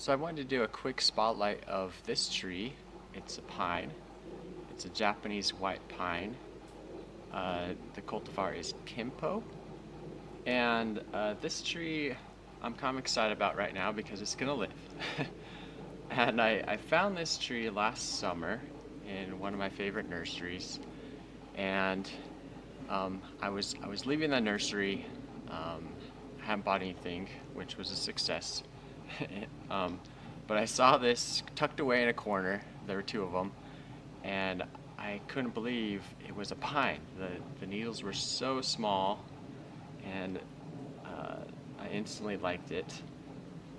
So I wanted to do a quick spotlight of this tree. It's a pine. It's a Japanese white pine. The cultivar is Kinpo. And this tree I'm kind of excited about right now because it's gonna live. And I found this tree last summer in one of my favorite nurseries. And I was leaving the nursery. I hadn't bought anything, which was a success. um, but I saw this tucked away in a corner. There were two of them, and I couldn't believe it was a pine. The needles were so small, and uh, I instantly liked it.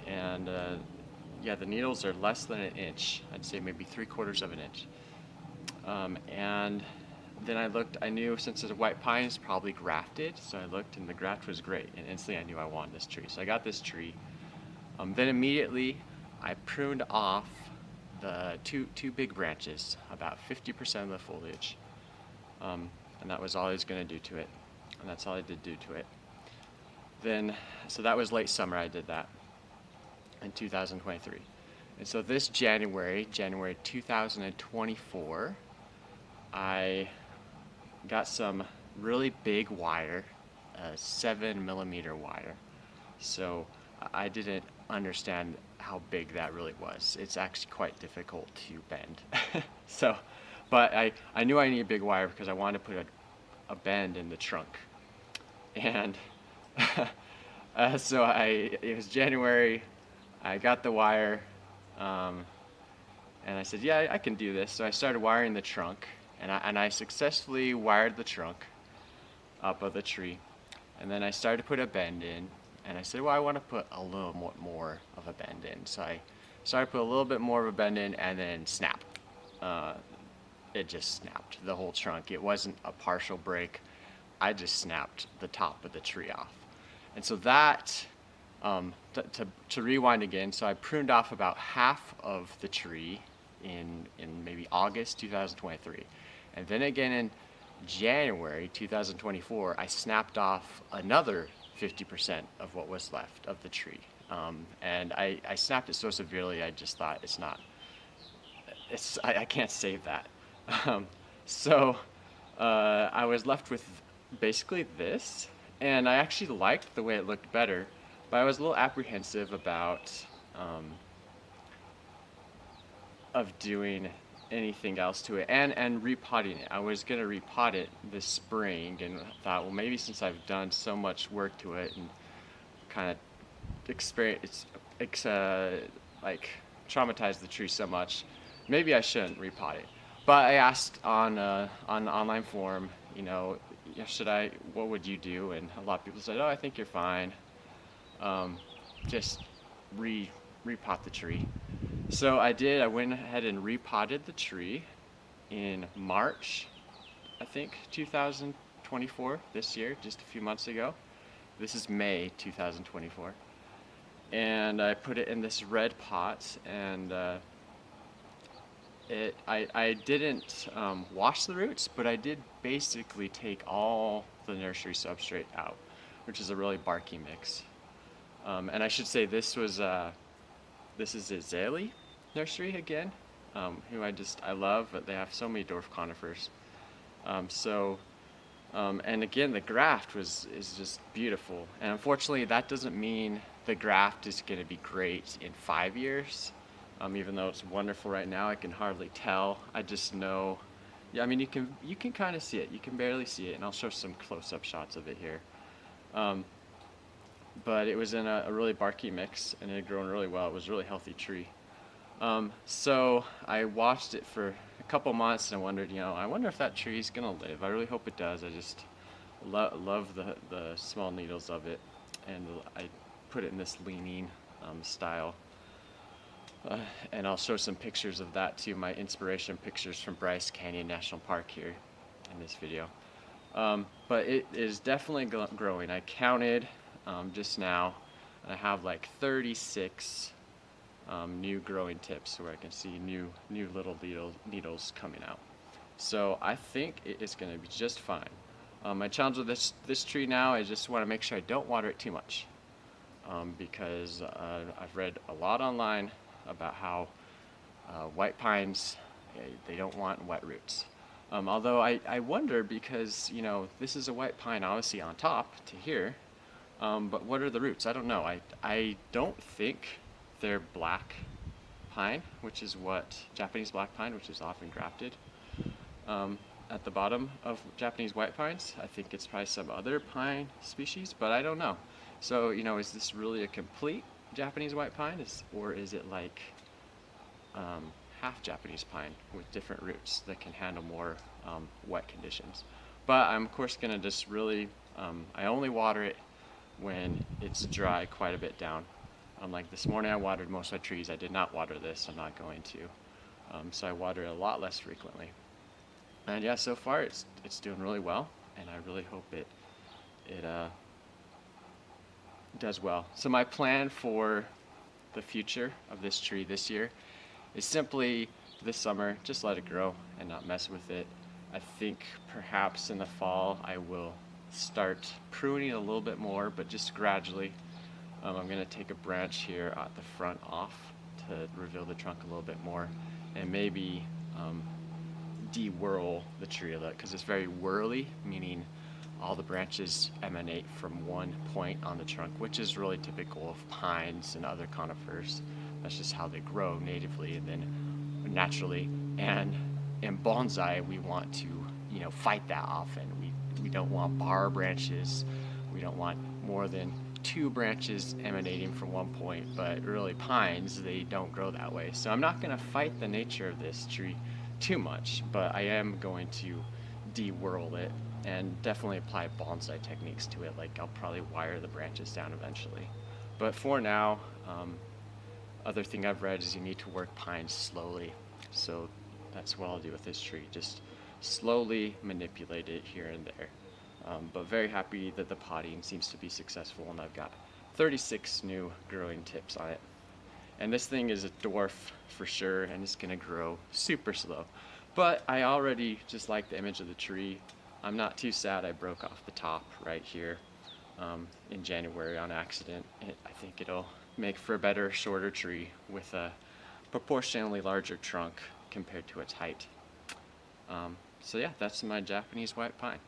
And yeah, the needles are less than an inch. I'd say maybe 3/4 of an inch. And then I looked, I knew since it's a white pine, it's probably grafted. So I looked and the graft was great. And instantly I knew I wanted this tree. So I got this tree. Then immediately I pruned off the two big branches, about 50% of the foliage. And that was all I was going to do to it. And that's all I did do to it. Then, so that was late summer I did that in 2023. And so this January 2024, I got some really big wire, 7 millimeter wire. So I didn't understand how big that really was. It's actually quite difficult to bend. So, but I knew I needed big wire because I wanted to put a bend in the trunk. And so it was January, I got the wire, um, and I said, yeah, I can do this. So I started wiring the trunk, and I successfully wired the trunk up of the tree. And then I started to put a bend in, and I said, well, I want to put a little more of a bend in. So I started to put a little bit more of a bend in, and then snap. Uh, it just snapped the whole trunk. It wasn't a partial break. I just snapped the top of the tree off. And so that, to rewind again, so I pruned off about half of the tree in maybe August 2023. And then again in January 2024, I snapped off another 50% of what was left of the tree. And I snapped it so severely, I just thought I can't save that. Um, so I was left with basically this, and I actually liked the way it looked better, but I was a little apprehensive about of doing anything else to it and repotting it. I was gonna repot it this spring and thought, well, maybe since I've done so much work to it and kind of experience like traumatized the tree so much, maybe I shouldn't repot it. But I asked on an online forum, should I? What would you do? And a lot of people said, oh, I think you're fine. Just repot the tree. So I did. I went ahead and repotted the tree in March, I think, 2024, this year, just a few months ago. This is May 2024. And I put it in this red pot, and I didn't wash the roots, but I did basically take all the nursery substrate out, which is a really barky mix. And I should say this is Azalea Nursery again, who I love, but they have so many dwarf conifers. And again, the graft is just beautiful. And unfortunately, that doesn't mean the graft is going to be great in 5 years. Even though it's wonderful right now, I can hardly tell. I just know. Yeah, I mean, you can kind of see it. You can barely see it, and I'll show some close-up shots of it here. But it was in a really barky mix, and it had grown really well. It was a really healthy tree. So I watched it for a couple months and I wondered, I wonder if that tree's gonna live. I really hope it does. I just love the small needles of it, and I put it in this leaning style. And I'll show some pictures of that too, my inspiration pictures from Bryce Canyon National Park here in this video. But it is definitely growing. I counted just now, and I have like 36 new growing tips where I can see new little needles coming out. So I think it is going to be just fine. My challenge with this tree now, I just want to make sure I don't water it too much. because I've read a lot online about how white pines, they don't want wet roots. Although I wonder because, this is a white pine obviously on top to here, but what are the roots? I don't know. I don't think they're black pine, which is what Japanese black pine, which is often grafted at the bottom of Japanese white pines. I think it's probably some other pine species, but I don't know. So, is this really a complete Japanese white pine, or is it like half Japanese pine with different roots that can handle more wet conditions? But I'm of course gonna just really, I only water it when it's dry quite a bit down. Like this morning I watered most of my trees. I did not water this, I'm not going to. So I water it a lot less frequently. And yeah, so far it's doing really well, and I really hope it does well. So my plan for the future of this tree this year is simply this summer just let it grow and not mess with it. I think perhaps in the fall I will start pruning a little bit more, but just gradually. I'm going to take a branch here at the front off to reveal the trunk a little bit more, and maybe de-whirl the tree a little, because it's very whirly, meaning all the branches emanate from one point on the trunk, which is really typical of pines and other conifers. That's just how they grow natively and then naturally. And in bonsai, we want to, fight that off, and we don't want bar branches. We don't want more than two branches emanating from one point, but really pines, they don't grow that way. So I'm not going to fight the nature of this tree too much, but I am going to de-whirl it and definitely apply bonsai techniques to it. Like I'll probably wire the branches down eventually. But for now, other thing I've read is you need to work pines slowly. So that's what I'll do with this tree. Just slowly manipulate it here and there. But very happy that the potting seems to be successful, and I've got 36 new growing tips on it. And this thing is a dwarf for sure, and it's gonna grow super slow. But I already just like the image of the tree. I'm not too sad I broke off the top right here in January on accident. I think it'll make for a better, shorter tree with a proportionally larger trunk compared to its height. So yeah, that's my Japanese white pine.